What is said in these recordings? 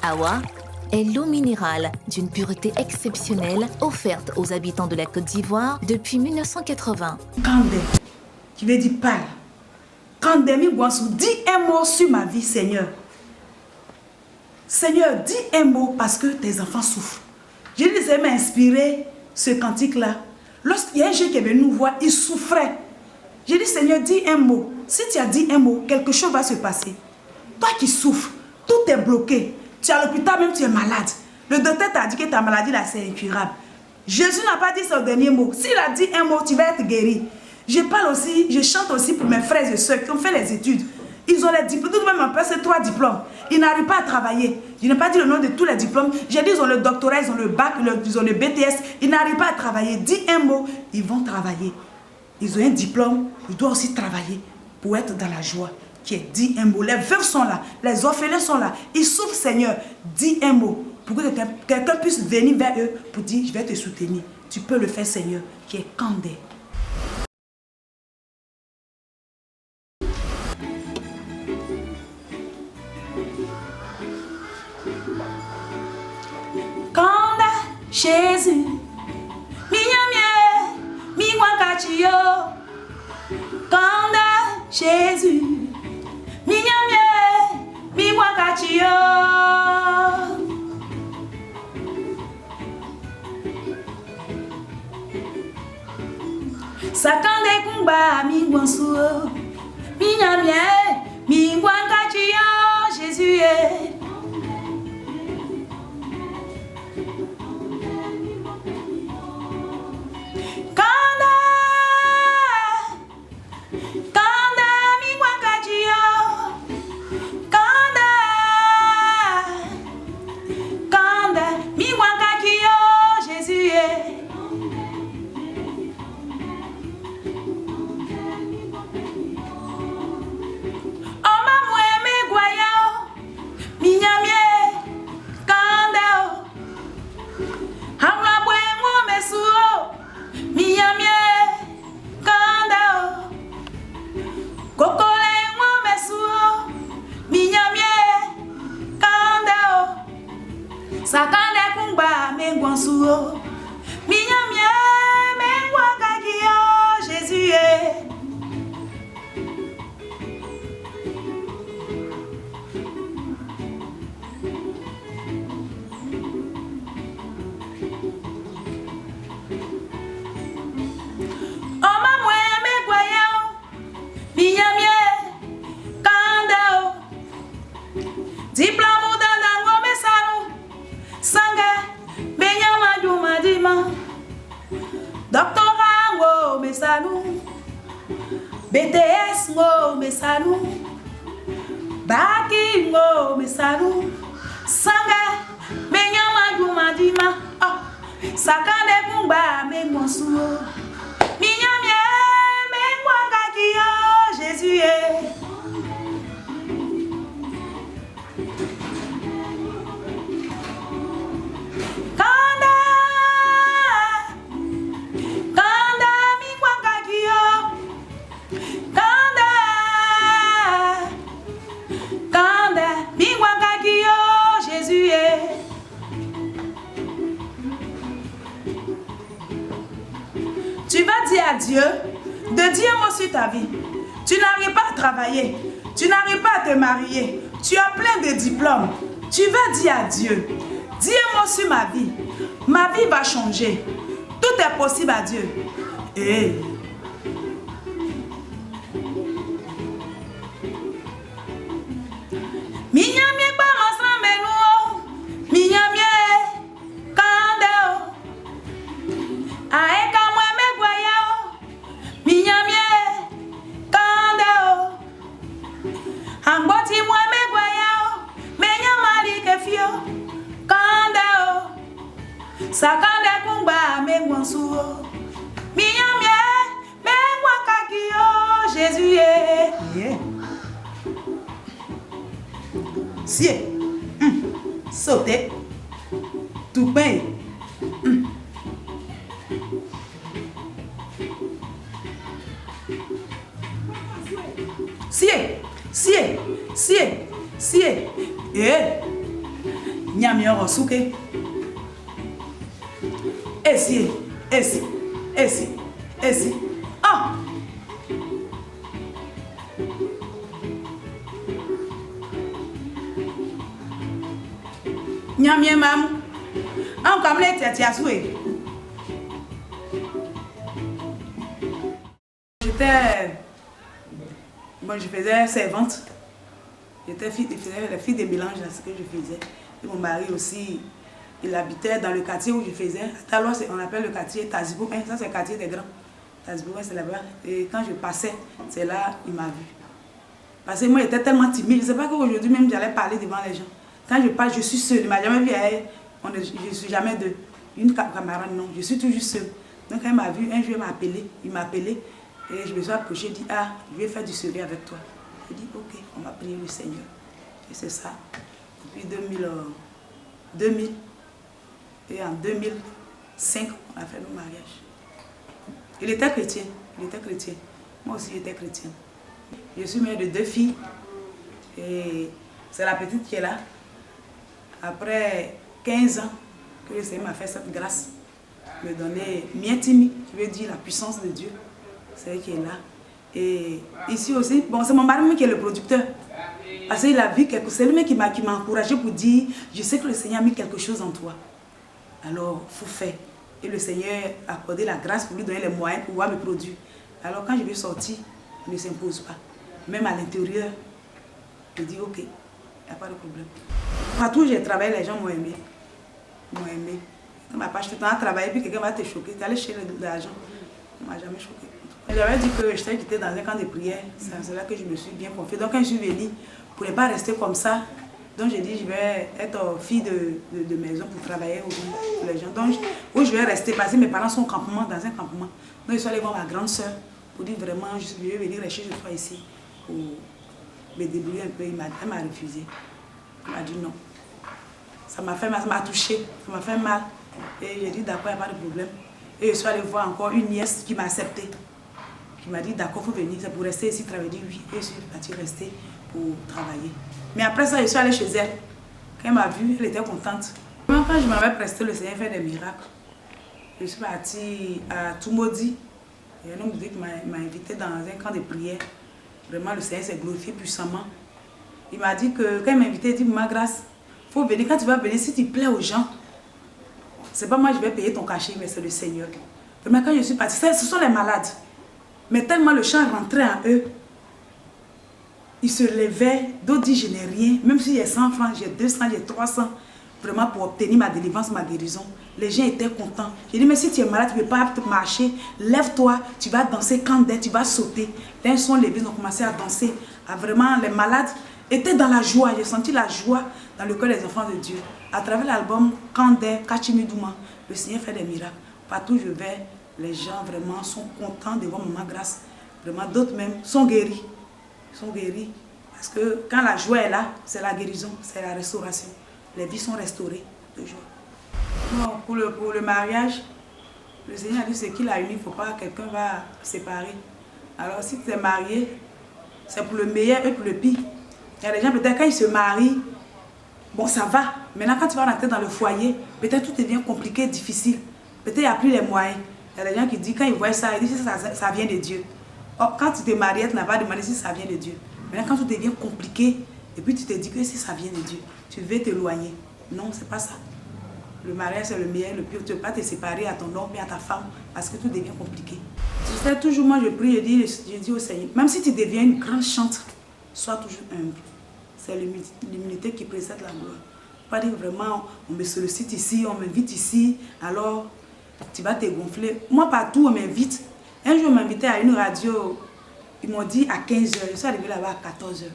Awa est l'eau minérale d'une pureté exceptionnelle offerte aux habitants de la Côte d'Ivoire depuis 1980. Kandé, qui veut dire parle. Kandé mi Gwansou, dis un mot sur ma vie, Seigneur. Seigneur, dis un mot parce que tes enfants souffrent. Je les ai inspiré ce cantique-là. Lorsqu'il y a un jeune qui est venu nous voir, il souffrait. J'ai dit, Seigneur, dis un mot. Si tu as dit un mot, quelque chose va se passer. Toi qui souffres, tout est bloqué. Tu es à l'hôpital, même tu es malade. Le docteur t'a dit que ta maladie là, c'est incurable. Jésus n'a pas dit son dernier mot. S'il a dit un mot, tu vas être guéri. Je parle aussi, je chante aussi pour mes frères et soeurs qui ont fait les études. Ils ont les diplômes, tout de même en place, c'est 3 diplômes. Ils n'arrivent pas à travailler. Je n'ai pas dit le nom de tous les diplômes. J'ai dit ils ont le doctorat, ils ont le bac, ils ont le BTS. Ils n'arrivent pas à travailler. Dis un mot, ils vont travailler. Ils ont un diplôme, ils doivent aussi travailler pour être dans la joie. Qui est dit un mot. Les veuves sont là, les orphelins sont là. Ils souffrent, Seigneur. Dis un mot pour que quelqu'un puisse venir vers eux pour dire je vais te soutenir. Tu peux le faire, Seigneur, qui est Kandé. Kandé, Jésus, mignamie, mi-wakachio. Kandé, Jésus, mignamie, mi-wakachio. Sakande kumba mi Gwansou, mignamie, mi-wakachio, Jésus est. Sakande kumba me Gwansou, mignamie me wakakio, Jésus est. Doctorat ngo mesanou, BTS ngo mesanou, Baki ngo mesanou, Sanga benyama jumadima, oh, Sakande kumba me Gwansou, mignamie me wakakio, Jésus est. Tu vas dire à Dieu de dire un mot sur ta vie. Tu n'arrives pas à travailler. Tu n'arrives pas à te marier. Tu as plein de diplômes. Tu vas dire à Dieu, dis un mot sur ma vie. Ma vie va changer. Tout est possible à Dieu. Et Sakande kumba me Gwansou, mignamie me wakakio, Jésus est. Yeah. Sie, sauter, tout bien. Sie, sie, sie, sie. Yeah. on souke. Ici, ici, ici, ici. Ah! Nyamie mam. En comme les tia soué. Je faisais servante. J'étais la fille des mélanges, c'est ce que je faisais. Et mon mari aussi, il habitait dans le quartier où je faisais. Alors, on appelle le quartier Tazibou. Ça, c'est le quartier des grands. Tazibou, c'est là-bas. Et quand je passais, c'est là qu'il m'a vu. Parce que moi, j'étais tellement timide. Je ne sais pas qu'aujourd'hui, même, j'allais parler devant les gens. Quand je parle, je suis seule. Il ne m'a jamais vu. Je ne suis jamais une camarade, non. Je suis toujours seule. Donc, quand il m'a vu, un jour, il m'a appelé. Et je me suis approchée, dit, ah, je vais faire du sérieux avec toi. Je dis, ok, on va prier le Seigneur. Et c'est ça. Depuis 2000. Et en 2005, on a fait nos mariages. Il était chrétien. Moi aussi, j'étais chrétienne. Je suis mère de 2 filles. Et c'est la petite qui est là. Après 15 ans que le Seigneur m'a fait cette grâce, me donner Mietimi, qui veut dire la puissance de Dieu. C'est elle qui est là. Et ici aussi, bon, c'est mon mari qui est le producteur. Parce qu'il a vu quelque chose. C'est lui qui m'a encouragé pour dire, je sais que le Seigneur a mis quelque chose en toi. Alors, il faut faire. Et le Seigneur a accordé la grâce pour lui donner les moyens pour pouvoir me produire. Alors, quand je vais sortir, il ne s'impose pas. Même à l'intérieur, je dis, ok, il n'y a pas de problème. Partout où j'ai travaillé, les gens m'ont aimé. Quand ma page, tu t'en as travaillé, puis quelqu'un va te choquer. Tu es allé chercher de l'argent. On ne m'a jamais choqué. J'avais dit que j'étais dans un camp de prière. C'est là que je me suis bien confiée. Donc quand je suis venue, pour ne pas rester comme ça, donc j'ai dit je vais être fille de maison pour travailler pour les gens. Donc où je vais rester, parce que mes parents sont dans un campement. Donc je suis allée voir ma grande soeur pour dire vraiment je vais venir rester chez toi ici pour me débrouiller un peu. Elle m'a refusé. Elle m'a dit non. Ça m'a fait mal, ça m'a touché, ça m'a fait mal. Et j'ai dit d'accord, il n'y a pas de problème. Et je suis allée voir encore une nièce qui m'a accepté. Qui m'a dit d'accord, il faut venir, c'est pour rester ici, travailler. J'ai dit oui. Et je suis partie rester pour travailler. Mais après ça, je suis allée chez elle. Quand elle m'a vue, elle était contente. Quand je m'avais presté, le Seigneur fait des miracles. Je suis partie à Toumodi. Et un homme qui m'a invité dans un camp de prière. Vraiment, le Seigneur s'est glorifié puissamment. Il m'a dit que quand il m'a invité, il dit ma grâce, il faut venir. Quand tu vas venir, si tu plais aux gens, c'est pas moi qui vais payer ton cachet, mais c'est le Seigneur. Mais quand je suis partie, ce sont les malades. Mais tellement le chant rentrait en eux, ils se levaient, d'autres disent je n'ai rien, même si j'ai 100 francs, j'ai 200, j'ai 300, vraiment pour obtenir ma délivrance, ma guérison. Les gens étaient contents. J'ai dit mais si tu es malade, tu ne peux pas marcher, lève-toi, tu vas danser Kandé, tu vas sauter. Là ils sont levés, ils ont commencé à danser. Vraiment, les malades étaient dans la joie, j'ai senti la joie dans le cœur des enfants de Dieu. À travers l'album Kandé, Kachimidouma, le Seigneur fait des miracles. Partout où je vais, les gens vraiment sont contents de voir ma grâce. Vraiment, d'autres même sont guéris. Ils sont guéris. Parce que quand la joie est là, c'est la guérison, c'est la restauration. Les vies sont restaurées de joie. Non, pour le mariage, le Seigneur a dit ce qu'il a uni, il ne faut pas que quelqu'un va séparer. Alors si tu es marié, c'est pour le meilleur et pour le pire. Il y a des gens, peut-être quand ils se marient, bon ça va. Maintenant quand tu vas rentrer dans le foyer, peut-être tout devient compliqué, difficile. Peut-être il n'y a plus les moyens. Il y a des gens qui disent, quand ils voient ça, ils disent ça vient de Dieu. Or, quand tu t'es marié, tu n'as pas demandé si ça vient de Dieu. Maintenant, quand tout devient compliqué, et puis tu te dis que si ça vient de Dieu, tu veux t'éloigner. Non, c'est pas ça. Le mariage, c'est le meilleur, le pire. Tu ne veux pas te séparer à ton homme et à ta femme parce que tout devient compliqué. Tu sais, toujours, moi, je prie, je dis au Seigneur, même si tu deviens une grande chantre, sois toujours humble. C'est l'humilité qui précède la gloire. Pas dire vraiment, on me sollicite ici, on m'invite ici, alors tu vas te gonfler. Moi, partout, on m'invite. Un jour, on m'invitait à une radio, ils m'ont dit à 15h, je suis arrivée là-bas à 14h.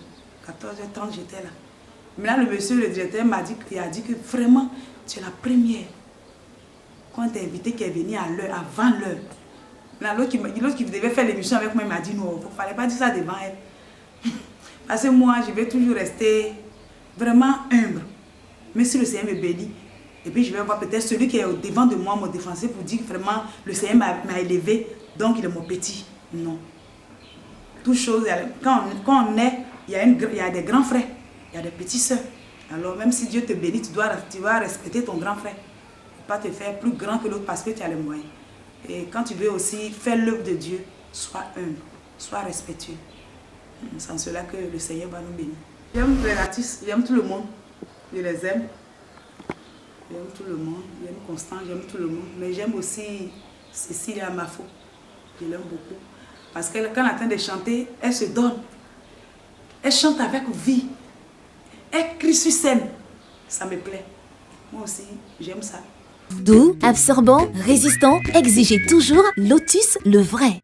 14h30, j'étais là. Mais là, le monsieur, le directeur, il a dit que vraiment, tu es la première. Quand tu es invité, qui est venu à l'heure, avant l'heure. L'autre qui devait faire l'émission avec moi, il m'a dit non, il ne fallait pas dire ça devant elle. Parce que moi, je vais toujours rester vraiment humble. Mais si le Seigneur me bénit, et puis je vais voir peut-être celui qui est au devant de moi, mon défenseur, pour dire que vraiment, le Seigneur m'a élevé, donc il est mon petit. Non. Toute chose, quand on est, il y a des grands frères, il y a des petits soeurs. Alors même si Dieu te bénit, tu vas respecter ton grand frère. Pas te faire plus grand que l'autre parce que tu as les moyens. Et quand tu veux aussi faire l'œuvre de Dieu, sois humble, sois respectueux. C'est en cela que le Seigneur va nous bénir. J'aime les artistes, j'aime tout le monde. Je les aime. J'aime tout le monde. J'aime Constant, j'aime tout le monde. Mais j'aime aussi Cécilia Mafo. Je l'aime beaucoup. Parce que quand elle est en train de chanter, elle se donne. Elle chante avec vie. Elle crie sur scène. Ça me plaît. Moi aussi, j'aime ça. Doux, absorbant, résistant, exigez toujours Lotus le vrai.